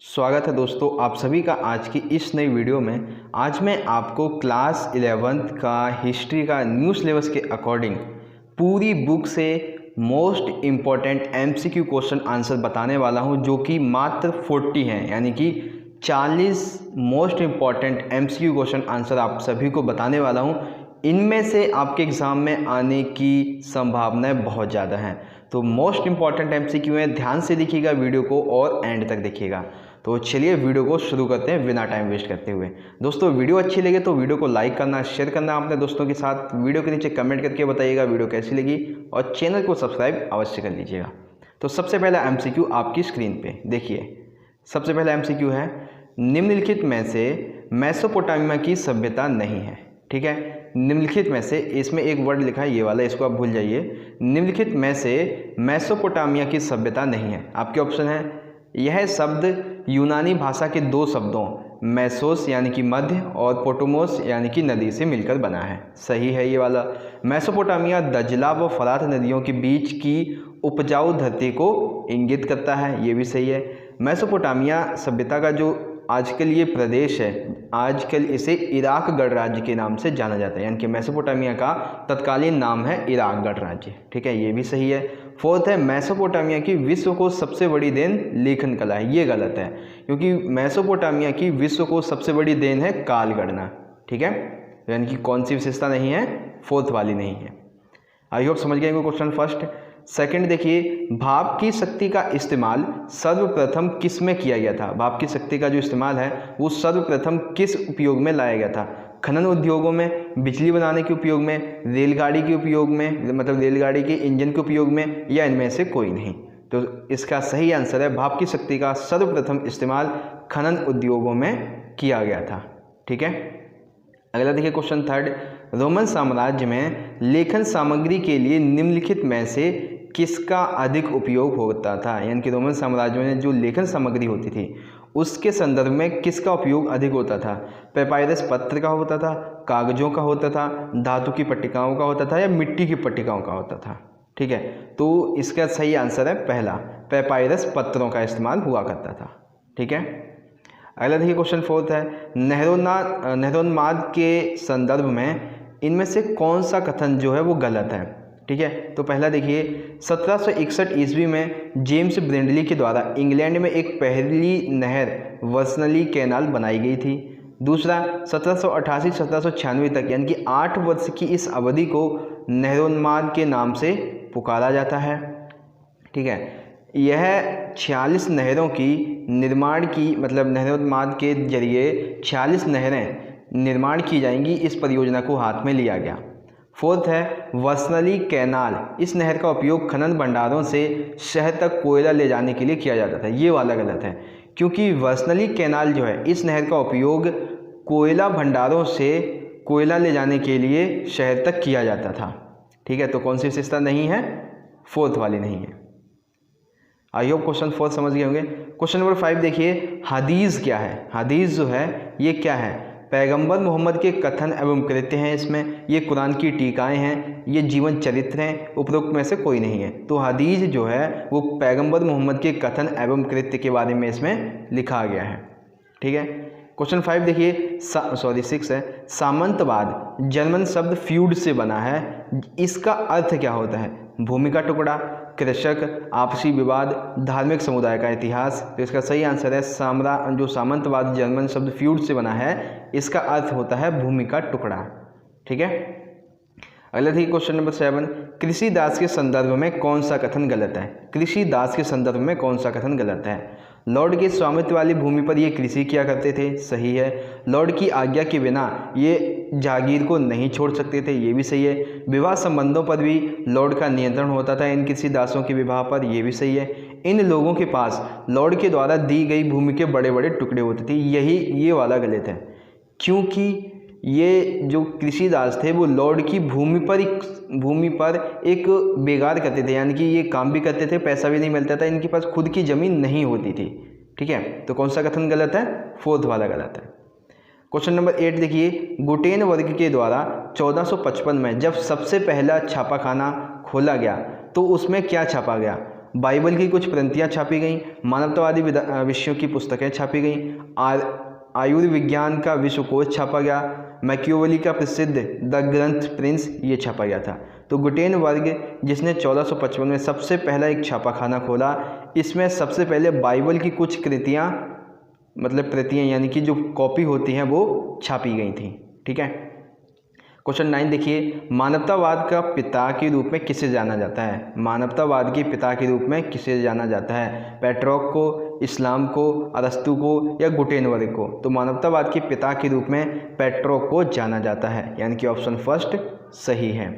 स्वागत है दोस्तों आप सभी का आज की इस नई वीडियो में। आज मैं आपको क्लास 11th का हिस्ट्री का न्यू सिलेबस के अकॉर्डिंग पूरी बुक से most important MCQ question answer बताने वाला हूं, जो कि मात्र 40 हैं, यानी कि 40 most important MCQ question answer आप सभी को बताने वाला हूं। इनमें से आपके एग्ज़ाम में आने की संभावनाएं बहुत ज़्यादा हैं, तो मोस्ट इम्पॉर्टेंट एमसीक्यू है। ध्यान से देखिएगा वीडियो को और एंड तक देखिएगा। तो चलिए वीडियो को शुरू करते हैं बिना टाइम वेस्ट करते हुए। दोस्तों वीडियो अच्छी लगे तो वीडियो को लाइक करना, शेयर करना अपने दोस्तों के साथ। वीडियो के नीचे कमेंट करके बताइएगा वीडियो कैसी लगी और चैनल को सब्सक्राइब अवश्य कर लीजिएगा। तो सबसे पहला एमसीक्यू आपकी स्क्रीन पे देखिए। सबसे पहला एमसीक्यू है, निम्नलिखित में से मेसोपोटामिया की सभ्यता नहीं है। ठीक है, निम्नलिखित में से, इसमें एक वर्ड लिखा है ये वाला, इसको आप भूल जाइए। निम्नलिखित में से मेसोपोटामिया की सभ्यता नहीं है। आपके ऑप्शन है, यह शब्द यूनानी भाषा के दो शब्दों मेसोस यानी कि मध्य और पोटोमोस यानी कि नदी से मिलकर बना है। सही है ये वाला। मेसोपोटामिया दजला व फरात नदियों के बीच की उपजाऊ धरती को इंगित करता है, ये भी सही है। मेसोपोटामिया सभ्यता का जो आजकल ये प्रदेश है, आजकल इसे इराक गणराज्य के नाम से जाना जाता है, यानी कि मेसोपोटामिया का तत्कालीन नाम है इराक गणराज्य। ठीक है, ये भी सही है। फोर्थ है, मेसोपोटामिया की विश्व को सबसे बड़ी देन लेखन कला है। ये गलत है, क्योंकि मेसोपोटामिया की विश्व को सबसे बड़ी देन है काल गणना। ठीक है, यानी कि कौन सी विशेषता नहीं है, फोर्थ वाली नहीं है। आई होप समझ गए क्वेश्चन फर्स्ट। सेकंड देखिए, भाप की शक्ति का इस्तेमाल सर्वप्रथम किस में किया गया था? भाप की शक्ति का जो इस्तेमाल है वो सर्वप्रथम किस उपयोग में लाया गया था? खनन उद्योगों में, बिजली बनाने के उपयोग में, रेलगाड़ी के उपयोग में, मतलब रेलगाड़ी के इंजन के उपयोग में, या इनमें से कोई नहीं? तो इसका सही आंसर है, भाप की शक्ति का सर्वप्रथम इस्तेमाल खनन उद्योगों में किया गया था। ठीक है, अगला देखिए क्वेश्चन थर्ड, रोमन साम्राज्य में लेखन सामग्री के लिए निम्नलिखित में से किसका अधिक उपयोग होता था? यानी कि रोमन साम्राज्य में जो लेखन सामग्री होती थी उसके संदर्भ में किसका उपयोग अधिक होता था? पेपायरस पत्र का होता था, कागजों का होता था, धातु की पट्टिकाओं का होता था, या मिट्टी की पट्टिकाओं का होता था? ठीक है, तो इसका सही आंसर है पहला, पेपायरस पत्रों का इस्तेमाल हुआ करता था। ठीक है, अगला देखिए क्वेश्चन फोर्थ है, नहरोन्माद के संदर्भ में इनमें से कौन सा कथन जो है वो गलत है? ठीक है, तो पहला देखिए, 1761 ईस्वी में जेम्स ब्रिंडली के द्वारा इंग्लैंड में एक पहली नहर वर्सनली कैनाल बनाई गई थी। दूसरा, 1788-1796 तक यानी कि 8 वर्ष की इस अवधि को नहरोन्माद के नाम से पुकारा जाता है। ठीक है, यह 46 नहरों की निर्माण की, मतलब नहरोन्माद के जरिए 46 नहरें निर्माण की जाएंगी, इस परियोजना को हाथ में लिया गया। फोर्थ है, वर्सनली कैनाल, इस नहर का उपयोग खनन भंडारों से शहर तक कोयला ले जाने के लिए किया जाता था। ये वाला गलत है, क्योंकि वर्सनली कैनाल जो है, इस नहर का उपयोग कोयला भंडारों से कोयला ले जाने के लिए शहर तक किया जाता था। ठीक है, तो कौन सी विशेषता नहीं है? फोर्थ वाली नहीं है। आई होप क्वेश्चन फोर्थ समझ गए होंगे। क्वेश्चन नंबर 5 देखिए, हदीस क्या है? हदीस जो है ये क्या है? पैगंबर मोहम्मद के कथन एवं कृत्य हैं इसमें, ये कुरान की टीकाएं हैं, ये जीवन चरित्र हैं, उपरोक्त में से कोई नहीं है। तो हदीस जो है वो पैगंबर मोहम्मद के कथन एवं कृत्य के बारे में इसमें लिखा गया है। ठीक है, क्वेश्चन 5 देखिए, 6 है, सामंतवाद जर्मन शब्द फ्यूड से बना है, इसका अर्थ क्या होता है? भूमि का टुकड़ा, कृषक, आपसी विवाद, धार्मिक समुदाय का इतिहास। तो इसका सही आंसर है, जो सामंतवाद जर्मन शब्द फ्यूड से बना है, इसका अर्थ होता है भूमि का टुकड़ा। ठीक है, अगला देखिए क्वेश्चन नंबर 7, कृषि दास के संदर्भ में कौन सा कथन गलत है? कृषि दास के संदर्भ में कौन सा कथन गलत है? लॉर्ड के स्वामित्व वाली भूमि पर ये कृषि किया करते थे, सही है। लॉर्ड की आज्ञा के बिना ये जागीर को नहीं छोड़ सकते थे, ये भी सही है। विवाह संबंधों पर भी लॉर्ड का नियंत्रण होता था इन कृषि दासों के विवाह पर, ये भी सही है। इन लोगों के पास लॉर्ड के द्वारा दी गई भूमि के बड़े बड़े टुकड़े होते थे, ये वाला गलत है, क्योंकि ये जो कृषि दास थे वो लॉर्ड की भूमि पर एक बेगार करते थे, यानी कि ये काम भी करते थे, पैसा भी नहीं मिलता था, इनके पास खुद की ज़मीन नहीं होती थी। ठीक है, तो कौन सा कथन गलत है? फोर्थ वाला गलत है। क्वेश्चन नंबर 8 देखिए, गुटेन वर्ग के द्वारा 1455 में जब सबसे पहला छापाखाना खोला गया तो उसमें क्या छापा गया? बाइबल की कुछ प्रतियाँ छापी गई, मानवतावादी विषयों की पुस्तकें छापी गई, आयुर्विज्ञान का विश्वकोश छापा गया, मैकियावेली का प्रसिद्ध द ग्रंथ प्रिंस ये छापा गया था। तो गुटेनबर्ग जिसने 1455 में सबसे पहला एक छापाखाना खोला, इसमें सबसे पहले बाइबल की कुछ कृतियाँ मतलब प्रतियाँ यानी कि जो कॉपी होती हैं वो छापी गई थी। ठीक है। क्वेश्चन 9 देखिए, मानवतावाद का पिता के रूप में किसे जाना जाता है? मानवतावाद के पिता के रूप में किसे जाना जाता है? पेट्रोक को, इस्लाम को, अरस्तु को या गुटेनबर्ग को? तो मानवतावाद के पिता के रूप में पेट्रोक को जाना जाता है, यानी कि ऑप्शन फर्स्ट सही है।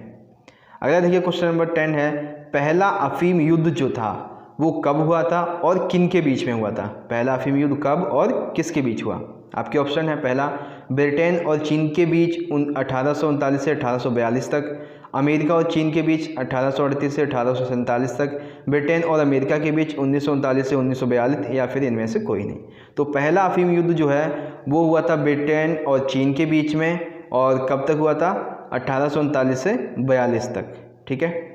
अगला देखिए क्वेश्चन नंबर 10 है, पहला अफीम युद्ध जो था वो कब हुआ था और किन के बीच में हुआ था? पहला अफीम युद्ध कब और किसके बीच हुआ? आपके ऑप्शन है, पहला ब्रिटेन और चीन के बीच 1839 से 1842 तक, अमेरिका और चीन के बीच 1838 से 1847 तक, ब्रिटेन और अमेरिका के बीच 1939 से 1942 या फिर इनमें से कोई नहीं। तो पहला अफीम युद्ध जो है वो हुआ था ब्रिटेन और चीन के बीच में, और कब तक हुआ था? 1839 से 42 तक। ठीक है।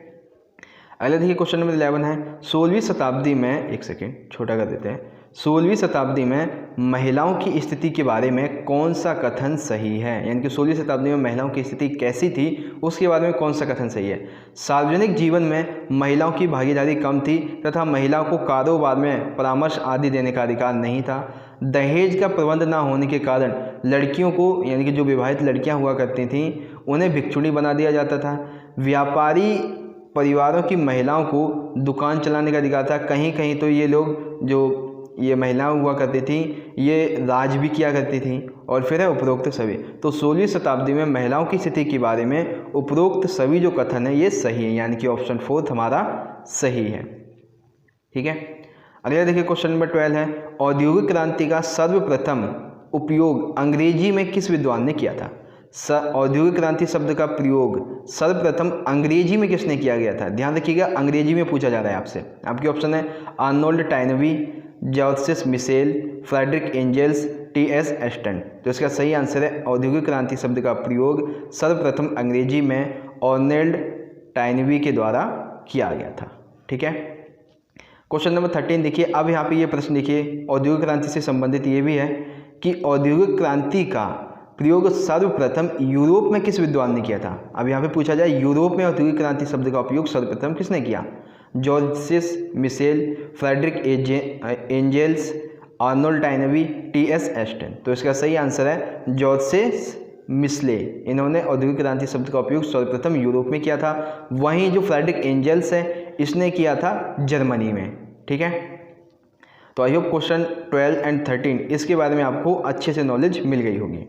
अगला देखिए क्वेश्चन नंबर 11 है, 16वीं शताब्दी में, एक सेकेंड छोटा कर देते हैं, 16वीं शताब्दी में महिलाओं की स्थिति के बारे में कौन सा कथन सही है? यानी कि 16वीं शताब्दी में महिलाओं की स्थिति कैसी थी उसके बारे में कौन सा कथन सही है? सार्वजनिक जीवन में महिलाओं की भागीदारी कम थी तथा महिलाओं को कारोबार में परामर्श आदि देने का अधिकार नहीं था। दहेज का प्रबंध न होने के कारण लड़कियों को, यानी कि जो विवाहित लड़कियां हुआ करती थीं, उन्हें भिक्षुणी बना दिया जाता था। व्यापारी परिवारों की महिलाओं को दुकान चलाने का अधिकार था। कहीं कहीं तो ये लोग, जो ये महिलाएं हुआ करती थी, ये राज भी किया करती थी। और फिर है उपरोक्त सभी। तो 16वीं शताब्दी में महिलाओं की स्थिति के बारे में उपरोक्त सभी जो कथन है ये सही है, यानी कि ऑप्शन 4 हमारा सही है। ठीक है। अगला देखिए क्वेश्चन नंबर 12 है, औद्योगिक क्रांति का सर्वप्रथम उपयोग अंग्रेजी में किस विद्वान ने किया था? औद्योगिक क्रांति शब्द का प्रयोग सर्वप्रथम अंग्रेजी में किसने किया गया था? ध्यान रखिएगा, अंग्रेजी में पूछा जा रहा है आपसे। आपके ऑप्शन है Arnold Toynbee, George Mitchell, Friedrich Engels, T S. Ashton. तो इसका सही आंसर है औद्योगिक क्रांति शब्द का प्रयोग सर्वप्रथम अंग्रेजी में आर्नोल्ड टाइनबी के द्वारा किया गया था। ठीक है। क्वेश्चन नंबर 13 देखिए, अब यहाँ पे ये प्रश्न देखिए, औद्योगिक क्रांति से संबंधित ये भी है कि औद्योगिक क्रांति का प्रयोग सर्वप्रथम यूरोप में किस विद्वान ने किया था? अब यहाँ पे पूछा जाए यूरोप में औद्योगिक क्रांति शब्द का उपयोग सर्वप्रथम किसने किया? George Mitchell, Friedrich Engels, Arnold Toynbee, T S. Ashton. तो इसका सही आंसर है जॉर्ज मिशेल। इन्होंने औद्योगिक क्रांति शब्द का उपयोग सर्वप्रथम यूरोप में किया था। वहीं जो फ्रेडरिक एंजल्स है इसने किया था जर्मनी में। ठीक है। तो आई होप क्वेश्चन 12 एंड 13 इसके बारे में आपको अच्छे से नॉलेज मिल गई होगी।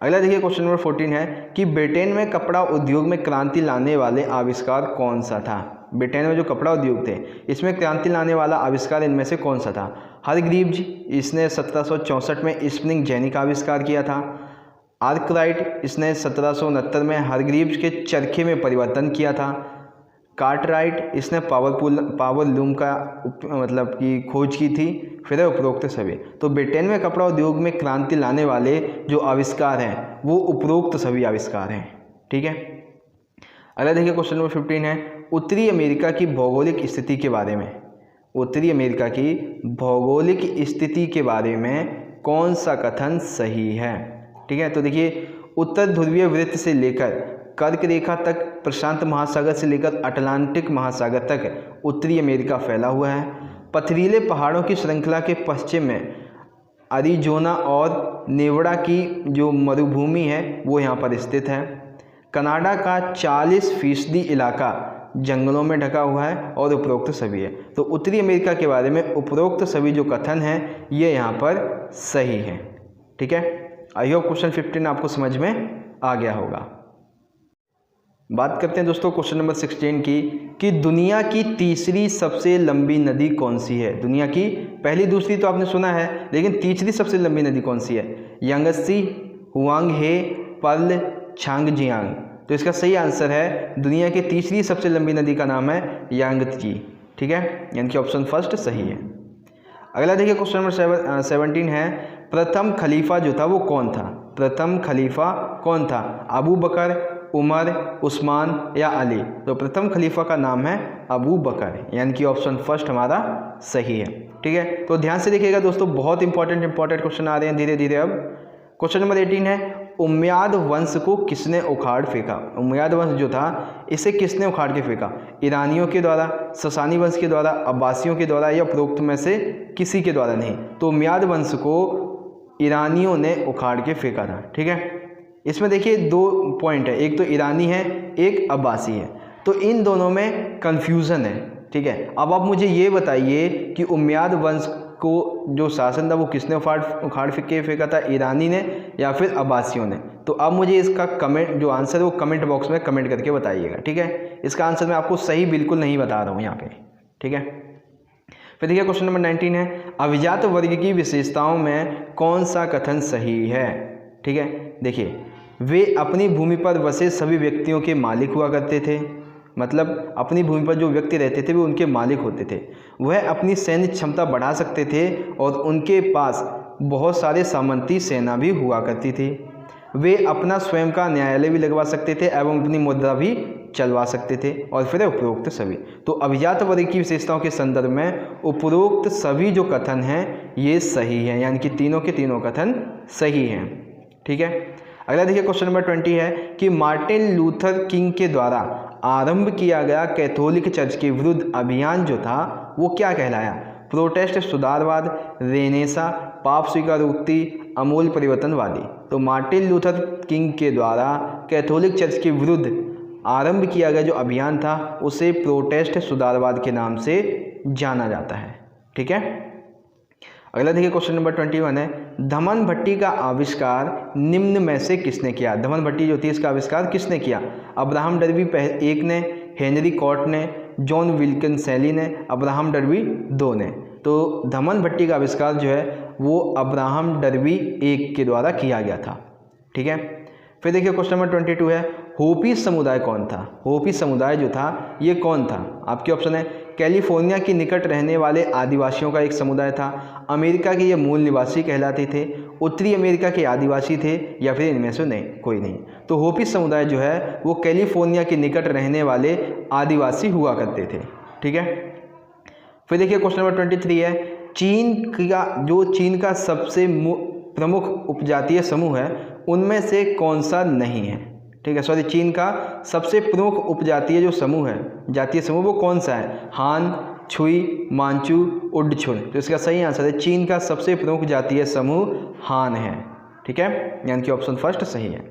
अगला देखिए क्वेश्चन नंबर 14 है कि ब्रिटेन में कपड़ा उद्योग में क्रांति लाने वाले आविष्कार कौन सा था? ब्रिटेन में जो कपड़ा उद्योग थे इसमें क्रांति लाने वाला आविष्कार इनमें से कौन सा था? हारग्रीव्ज, इसने 1764 में स्पिनिंग जेनी का आविष्कार किया था। आर्कराइट, इसने 1769 में हारग्रीव्ज के चरखे में परिवर्तन किया था। कार्टराइट, इसने पावर लूम का मतलब की खोज की थी। फिर है उपरोक्त सभी। तो ब्रिटेन में कपड़ा उद्योग में क्रांति लाने वाले जो आविष्कार हैं वो उपरोक्त सभी आविष्कार हैं। ठीक है। अगला देखिए क्वेश्चन नंबर 15 है, उत्तरी अमेरिका की भौगोलिक स्थिति के बारे में, उत्तरी अमेरिका की भौगोलिक स्थिति के बारे में कौन सा कथन सही है? ठीक है। तो देखिए, उत्तर ध्रुवीय वृत्त से लेकर कर्क रेखा तक, प्रशांत महासागर से लेकर अटलांटिक महासागर तक उत्तरी अमेरिका फैला हुआ है। पथरीले पहाड़ों की श्रृंखला के पश्चिम में अरिजोना और नेवाडा की जो मरुभूमि है वो यहाँ पर स्थित है। कनाडा का 40% इलाका जंगलों में ढका हुआ है और उपरोक्त सभी है। तो उत्तरी अमेरिका के बारे में उपरोक्त सभी जो कथन हैं ये यहाँ पर सही है। ठीक है। आई होप क्वेश्चन 15 आपको समझ में आ गया होगा। बात करते हैं दोस्तों क्वेश्चन नंबर 16 की कि दुनिया की तीसरी सबसे लंबी नदी कौन सी है? दुनिया की पहली दूसरी तो आपने सुना है, लेकिन तीसरी सबसे लंबी नदी कौन सी है? यांगत्सी, हुआंगहे, पर्ल, छांगजियांग। तो इसका सही आंसर है दुनिया की तीसरी सबसे लंबी नदी का नाम है यांगत्जी। ठीक है, यानी कि ऑप्शन फर्स्ट सही है। अगला देखिए क्वेश्चन नंबर 17 है, प्रथम खलीफा जो था वो कौन था? प्रथम खलीफा कौन था? अबू बकर, उमर, उस्मान या अली? तो प्रथम खलीफा का नाम है अबू बकर, यानी कि ऑप्शन फर्स्ट हमारा सही है। ठीक है, तो ध्यान से देखिएगा दोस्तों, बहुत इंपॉर्टेंट क्वेश्चन आ रहे हैं धीरे धीरे। अब क्वेश्चन नंबर 18 है, उमैयाद वंश को किसने उखाड़ फेंका? उमैयाद वंश जो था इसे किसने उखाड़ के फेंका? ईरानियों के द्वारा, ससानी वंश के द्वारा, अब्बासियों के द्वारा, या उपरोक्त में से किसी के द्वारा नहीं? तो उमैयाद वंश को ईरानियों ने उखाड़ के फेंका था। ठीक है, इसमें देखिए 2 पॉइंट है, एक तो ईरानी है, एक अब्बासी है, तो इन दोनों में कन्फ्यूज़न है। ठीक है, अब आप मुझे ये बताइए कि उमैयाद वंश को जो शासन था वो किसने उखाड़ के फेंका था, ईरानी ने या फिर अब्बासियों ने? तो अब मुझे इसका कमेंट जो आंसर है वो कमेंट बॉक्स में कमेंट करके बताइएगा। ठीक है, इसका आंसर मैं आपको सही बिल्कुल नहीं बता रहा हूँ यहाँ पे। ठीक है, फिर देखिए क्वेश्चन नंबर 19 है, अभिजात वर्ग की विशेषताओं में कौन सा कथन सही है? ठीक है, देखिए, वे अपनी भूमि पर बसे सभी व्यक्तियों के मालिक हुआ करते थे, मतलब अपनी भूमि पर जो व्यक्ति रहते थे वे उनके मालिक होते थे। वह अपनी सैन्य क्षमता बढ़ा सकते थे और उनके पास बहुत सारे सामंती सेना भी हुआ करती थी। वे अपना स्वयं का न्यायालय भी लगवा सकते थे एवं अपनी मुद्रा भी चलवा सकते थे। और फिर उपरोक्त सभी, तो अभिजात वर्ग की विशेषताओं के संदर्भ में उपरोक्त सभी जो कथन हैं ये सही है, यानी कि तीनों के तीनों कथन सही हैं। ठीक है, अगला देखिए क्वेश्चन नंबर 20 है कि मार्टिन लूथर किंग के द्वारा आरंभ किया गया कैथोलिक चर्च के विरुद्ध अभियान जो था वो क्या कहलाया? प्रोटेस्ट, सुधारवाद, रेनेसा, पाप स्वीकारोक्ति, आमूल परिवर्तनवादी? तो मार्टिन लूथर किंग के द्वारा कैथोलिक चर्च के विरुद्ध आरंभ किया गया जो अभियान था उसे प्रोटेस्ट, सुधारवाद के नाम से जाना जाता है। ठीक है, अगला देखिए क्वेश्चन नंबर 21 है, धमन भट्टी का आविष्कार निम्न में से किसने किया? धमन भट्टी जो थी इसका आविष्कार किसने किया? अब्राहम डर्बी एक ने, हेनरी कॉट ने, जॉन विल्किंसली ने, अब्राहम डर्बी 2 ने? तो धमन भट्टी का आविष्कार जो है वो अब्राहम डर्बी 1 के द्वारा किया गया था। ठीक है, फिर देखिए क्वेश्चन नंबर 22 है, होपी समुदाय कौन था? होपी समुदाय जो था ये कौन था? आपके ऑप्शन है, कैलिफोर्निया के निकट रहने वाले आदिवासियों का एक समुदाय था, अमेरिका के ये मूल निवासी कहलाते थे, उत्तरी अमेरिका के आदिवासी थे, या फिर इनमें से नहीं, कोई नहीं? तो होपी समुदाय जो है वो कैलिफोर्निया के निकट रहने वाले आदिवासी हुआ करते थे। ठीक है, फिर देखिए क्वेश्चन नंबर 23 है, चीन का सबसे प्रमुख उपजातीय समूह है उनमें से कौन सा नहीं है? ठीक है, सॉरी, चीन का सबसे प्रमुख उपजातीय जो समूह है, जातीय समूह, वो कौन सा है? हान, छुई, मांचू, उड्डछुन? तो इसका सही आंसर है चीन का सबसे प्रमुख जातीय समूह हान है। ठीक है, यानी कि ऑप्शन फर्स्ट सही है।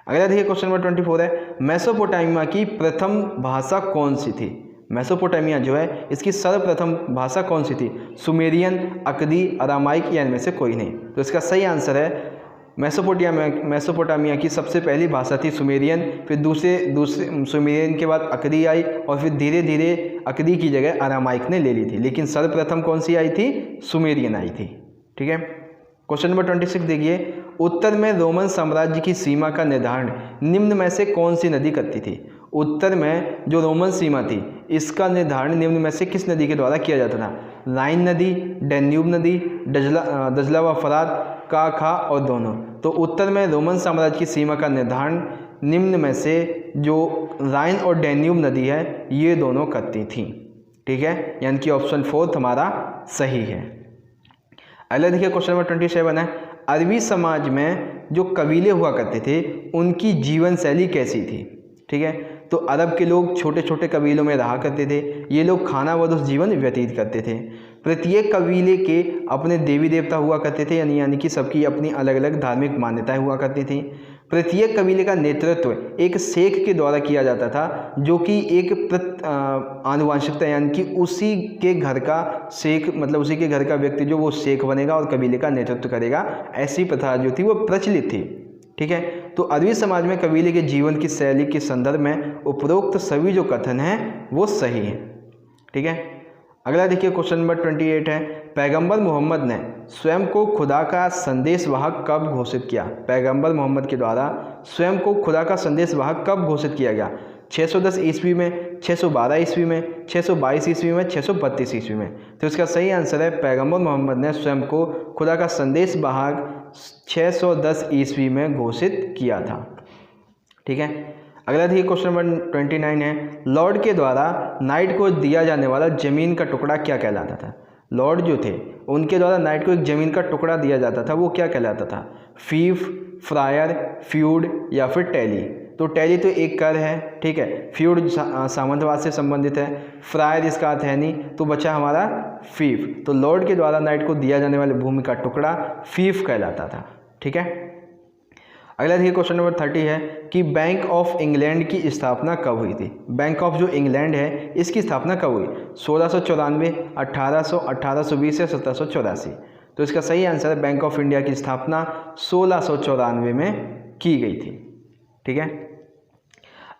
अगला देखिए क्वेश्चन नंबर 24 है, मेसोपोटामिया की प्रथम भाषा कौन सी थी? मेसोपोटामिया जो है इसकी सर्वप्रथम भाषा कौन सी थी? सुमेरियन, अकदी, अरामाइक, या इनमें से कोई नहीं? तो इसका सही आंसर है मेसोपोटामिया की सबसे पहली भाषा थी सुमेरियन, फिर दूसरे सुमेरियन के बाद अकदी आई और फिर धीरे धीरे अकदी की जगह अरामाइक ने ले ली थी, लेकिन सर्वप्रथम कौन सी आई थी? सुमेरियन आई थी। ठीक है, क्वेश्चन नंबर 26 देखिए, उत्तर में रोमन साम्राज्य की सीमा का निर्धारण निम्न में से कौन सी नदी करती थी? उत्तर में जो रोमन सीमा थी इसका निर्धारण निम्न में से किस नदी के द्वारा किया जाता था? राइन नदी, डैन्यूब नदी, दजला व फरात, का, खा और दोनों? तो उत्तर में रोमन साम्राज्य की सीमा का निर्धारण निम्न में से जो राइन और डैन्यूब नदी है ये दोनों करती थी। ठीक है, यानी कि ऑप्शन 4 हमारा सही है। अगला देखिए क्वेश्चन नंबर 27 है, अरबी समाज में जो कबीले हुआ करते थे उनकी जीवन शैली कैसी थी? ठीक है, तो अरब के लोग छोटे छोटे कबीलों में रहा करते थे, ये लोग खानाबदोश जीवन व्यतीत करते थे। प्रत्येक कबीले के अपने देवी देवता हुआ करते थे, यानी कि सबकी अपनी अलग अलग धार्मिक मान्यताएं हुआ करती थी। प्रत्येक कबीले का नेतृत्व एक शेख के द्वारा किया जाता था, जो कि एक आनुवंशिकता, यानी कि उसी के घर का शेख, मतलब उसी के घर का व्यक्ति जो वो शेख बनेगा और कबीले का नेतृत्व करेगा, ऐसी प्रथा जो थी वो प्रचलित थी। ठीक है, तो अरबी समाज में कबीले के जीवन की शैली के संदर्भ में उपरोक्त सभी जो कथन हैं वो सही हैं। ठीक है, अगला देखिए क्वेश्चन नंबर 28 है, पैगंबर मोहम्मद ने स्वयं को खुदा का संदेशवाहक कब घोषित किया? पैगंबर मोहम्मद के द्वारा स्वयं को खुदा का संदेशवाहक कब घोषित किया गया? 610 ईस्वी में, 612 ईस्वी में, 622 ईस्वी में, 632 ईस्वी में? तो इसका सही आंसर है पैगंबर मोहम्मद ने स्वयं को खुदा का संदेशवाहक 610 ईस्वी में घोषित किया था। ठीक है, अगला देखिए क्वेश्चन नंबर 29 है, लॉर्ड के द्वारा नाइट को दिया जाने वाला जमीन का टुकड़ा क्या कहलाता था। लॉर्ड जो थे उनके द्वारा नाइट को एक ज़मीन का टुकड़ा दिया जाता था, वो क्या कहलाता था। फीफ, फ्रायर, फ्यूड या फिर टैली। तो टैली तो एक कर है, ठीक है। फ्यूड सामंतवाद से संबंधित है, फ्रायर इसका अर्थ है नहीं, तो बचा हमारा फीफ। तो लॉर्ड के द्वारा नाइट को दिया जाने वाले भूमि का टुकड़ा फीफ कहलाता था, ठीक है। अगला देखिए क्वेश्चन नंबर 30 है कि बैंक ऑफ इंग्लैंड की स्थापना कब हुई थी। बैंक ऑफ जो इंग्लैंड है इसकी स्थापना कब हुई। 1694, 1800, 1820 या 1784। तो इसका सही आंसर है बैंक ऑफ इंडिया की स्थापना 1694 में की गई थी, ठीक है।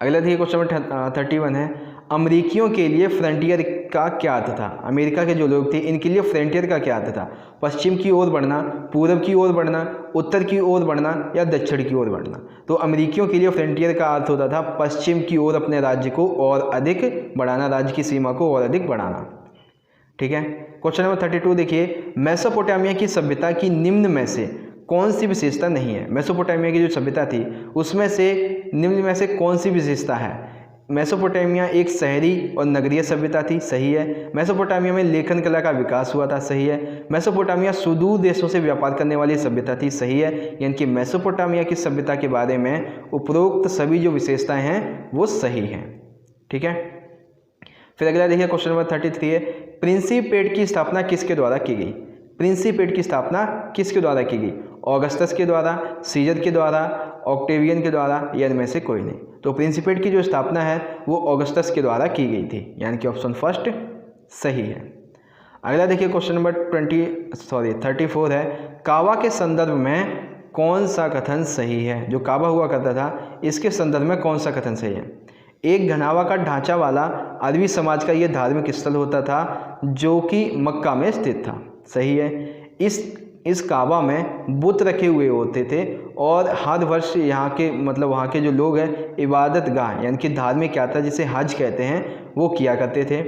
अगला देखिए क्वेश्चन नंबर 31 है, अमेरिकियों के लिए फ्रंटियर का क्या अर्थ था। अमेरिका के जो लोग थे इनके लिए फ्रंटियर का क्या अर्थ था। पश्चिम की ओर बढ़ना, पूरब की ओर बढ़ना, उत्तर की ओर बढ़ना या दक्षिण की ओर बढ़ना। तो अमेरिकियों के लिए फ्रंटियर का अर्थ होता था पश्चिम की ओर अपने राज्य को और अधिक बढ़ाना, राज्य की सीमा को और अधिक बढ़ाना, ठीक है। क्वेश्चन नंबर 32 देखिए, मेसोपोटामिया की सभ्यता की निम्न में से कौन सी विशेषता नहीं है। मेसोपोटामिया की जो सभ्यता थी उसमें से निम्न में से कौन सी विशेषता है। मेसोपोटामिया एक शहरी और नगरीय सभ्यता थी, सही है। मेसोपोटामिया में लेखन कला का विकास हुआ था, सही है। मेसोपोटामिया सुदूर देशों से व्यापार करने वाली सभ्यता थी, सही है। यानी कि मेसोपोटामिया की सभ्यता के बारे में उपरोक्त सभी जो विशेषताएं हैं वो सही हैं, ठीक है। फिर अगला देखिए क्वेश्चन नंबर 33 है, प्रिंसिपेट की स्थापना किसके द्वारा की गई। प्रिंसिपेट की स्थापना किसके द्वारा की गई। ऑगस्टस के द्वारा, सीजर के द्वारा, ऑक्टेवियन के द्वारा या इनमें से कोई नहीं। तो प्रिंसिपेट की जो स्थापना है वो ऑगस्टस के द्वारा की गई थी, यानी कि ऑप्शन फर्स्ट सही है। अगला देखिए क्वेश्चन नंबर 34 है, कावा के संदर्भ में कौन सा कथन सही है। जो कावा हुआ करता था इसके संदर्भ में कौन सा कथन सही है। एक घनावा का ढांचा वाला अरबी समाज का ये धार्मिक स्थल होता था जो कि मक्का में स्थित था, सही है। इस काबा में बुत रखे हुए होते थे और हर वर्ष यहाँ के वहाँ के जो लोग हैं इबादत गाह यानी कि धार्मिक यात्रा जिसे हज कहते हैं वो किया करते थे।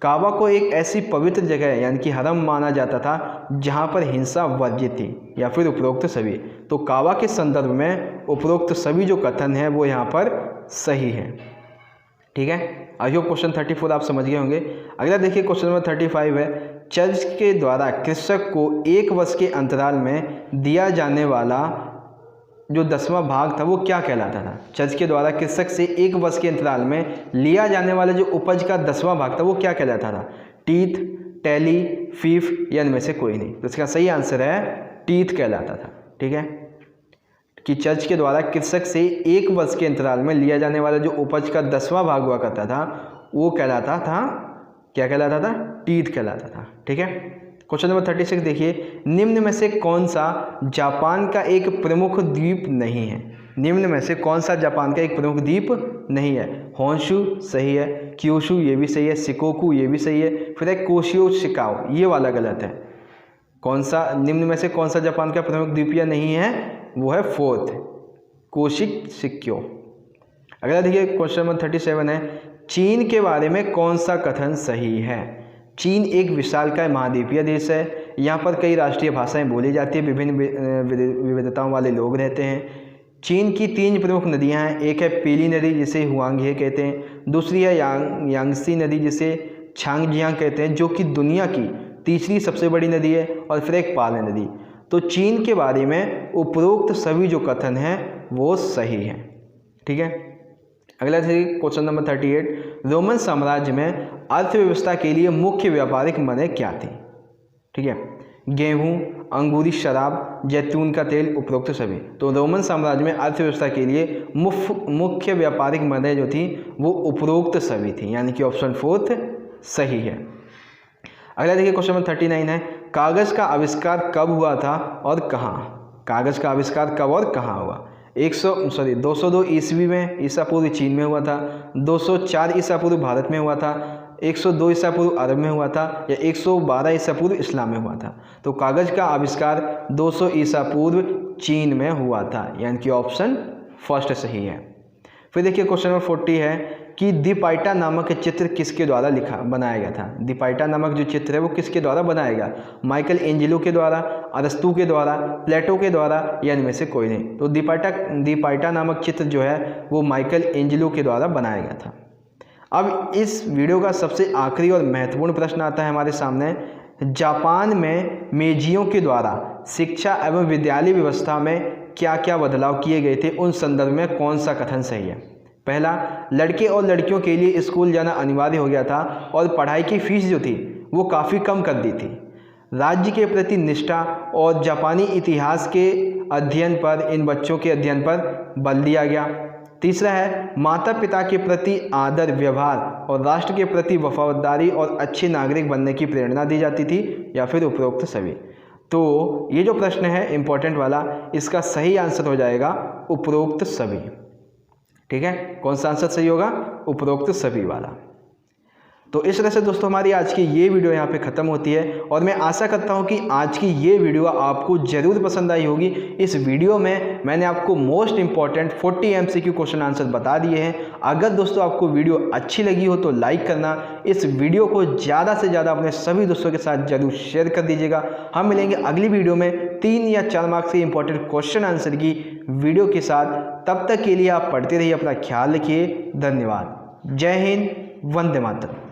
काबा को एक ऐसी पवित्र जगह यानी कि हरम माना जाता था जहाँ पर हिंसा वर्जित थी या फिर उपरोक्त सभी। तो काबा के संदर्भ में उपरोक्त सभी जो कथन है वो यहाँ पर सही है, ठीक है। आई होप क्वेश्चन 34 आप समझ गए होंगे। अगला देखिए क्वेश्चन नंबर 35 है, चर्च के द्वारा कृषक को एक वर्ष के अंतराल में दिया जाने वाला जो 10वां भाग था वो क्या कहलाता था। चर्च के द्वारा कृषक से एक वर्ष के अंतराल में लिया जाने वाला जो उपज का 10वां भाग था वो क्या कहलाता था। टीथ, टैली, फीफ या इनमें से कोई नहीं। तो इसका सही आंसर है टीथ कहलाता था, ठीक है। कि चर्च के द्वारा कृषक से एक वर्ष के अंतराल में लिया जाने वाला जो उपज का 10वां भाग हुआ करता था वो कहलाता था, क्या कहलाता था, टीथ कहलाता था, ठीक है। क्वेश्चन नंबर 36 देखिए, निम्न में से कौन सा जापान का एक प्रमुख द्वीप नहीं है। निम्न में से कौन सा जापान का एक प्रमुख द्वीप नहीं है। होन्शु सही है, क्यूशु ये भी सही है, शिकोकू ये भी सही है, फिर है कोशियो शिकाओ ये वाला गलत है। कौन सा निम्न में से कौन सा जापान का प्रमुख द्वीपीय नहीं है, वो है फोर्थ कोशिक सिक्यो। अगला देखिए क्वेश्चन नंबर 37 है, चीन के बारे में कौन सा कथन सही है। चीन एक विशालकाय महाद्वीपीय देश है, यहाँ पर कई राष्ट्रीय भाषाएं बोली जाती है, विभिन्न विविधताओं वाले लोग रहते हैं। चीन की 3 प्रमुख नदियाँ हैं, एक है पीली नदी जिसे हुआंगहे कहते हैं, दूसरी है यांगसी नदी जिसे छांगजियांग कहते हैं जो कि दुनिया की तीसरी सबसे बड़ी नदी है, और फिर एक पाल नदी। तो चीन के बारे में उपरोक्त सभी जो कथन हैं वो सही हैं, ठीक है। अगला क्वेश्चन नंबर 38, रोमन साम्राज्य में अर्थव्यवस्था के लिए मुख्य व्यापारिक मदें क्या थी, ठीक है। गेहूं, अंगूरी शराब, जैतून का तेल, उपरोक्त सभी। तो रोमन साम्राज्य में अर्थव्यवस्था के लिए मुख्य व्यापारिक मदें जो थी वो उपरोक्त सभी थी, यानी कि ऑप्शन 4 सही है। अगला देखिए क्वेश्चन नंबर 39 है, कागज़ का आविष्कार कब हुआ था और कहाँ। कागज़ का आविष्कार कब और कहाँ हुआ। 202 ईस्वी में ईसा पूर्व चीन में हुआ था, 204 ईसा पूर्व भारत में हुआ था, 102 ईसा पूर्व अरब में हुआ था, या 112 ईसा पूर्व इस्लाम में हुआ था। तो कागज़ का आविष्कार 200 ईसा पूर्व चीन में हुआ था, यानी कि ऑप्शन फर्स्ट सही है। फिर देखिए क्वेश्चन नंबर 40 है, कि दीपाइटा नामक चित्र किसके द्वारा बनाया गया था। दीपाइटा नामक जो चित्र है वो किसके द्वारा बनाया गया, माइकल एंजेलो के द्वारा, अरस्तू के द्वारा, प्लेटो के द्वारा, या इनमें से कोई नहीं। तो दीपाइटा नामक चित्र जो है वो माइकल एंजेलो के द्वारा बनाया गया था। अब इस वीडियो का सबसे आखिरी और महत्वपूर्ण प्रश्न आता है हमारे सामने, जापान में मेजियों के द्वारा शिक्षा एवं विद्यालय व्यवस्था में क्या क्या बदलाव किए गए थे, उन संदर्भ में कौन सा कथन सही है। पहला, लड़के और लड़कियों के लिए स्कूल जाना अनिवार्य हो गया था और पढ़ाई की फीस जो थी वो काफ़ी कम कर दी थी। राज्य के प्रति निष्ठा और जापानी इतिहास के अध्ययन पर, इन बच्चों के अध्ययन पर बल दिया गया। तीसरा है, माता पिता के प्रति आदर व्यवहार और राष्ट्र के प्रति वफादारी और अच्छे नागरिक बनने की प्रेरणा दी जाती थी, या फिर उपरोक्त सभी। तो ये जो प्रश्न है इंपॉर्टेंट वाला, इसका सही आंसर हो जाएगा उपरोक्त सभी। ठीक है, कौन सा आंसर सही होगा, उपरोक्त सभी वाला। तो इस तरह से दोस्तों हमारी आज की ये वीडियो यहाँ पे ख़त्म होती है, और मैं आशा करता हूँ कि आज की ये वीडियो आपको ज़रूर पसंद आई होगी। इस वीडियो में मैंने आपको most important 40 MCQ question answer बता दिए हैं। अगर दोस्तों आपको वीडियो अच्छी लगी हो तो लाइक करना, इस वीडियो को ज़्यादा से ज़्यादा अपने सभी दोस्तों के साथ जरूर शेयर कर दीजिएगा। हम मिलेंगे अगली वीडियो में 3 या 4 मार्क्स के इंपॉर्टेंट क्वेश्चन आंसर की वीडियो के साथ। तब तक के लिए आप पढ़ते रहिए, अपना ख्याल रखिए। धन्यवाद। जय हिंद, वंदे मातरम।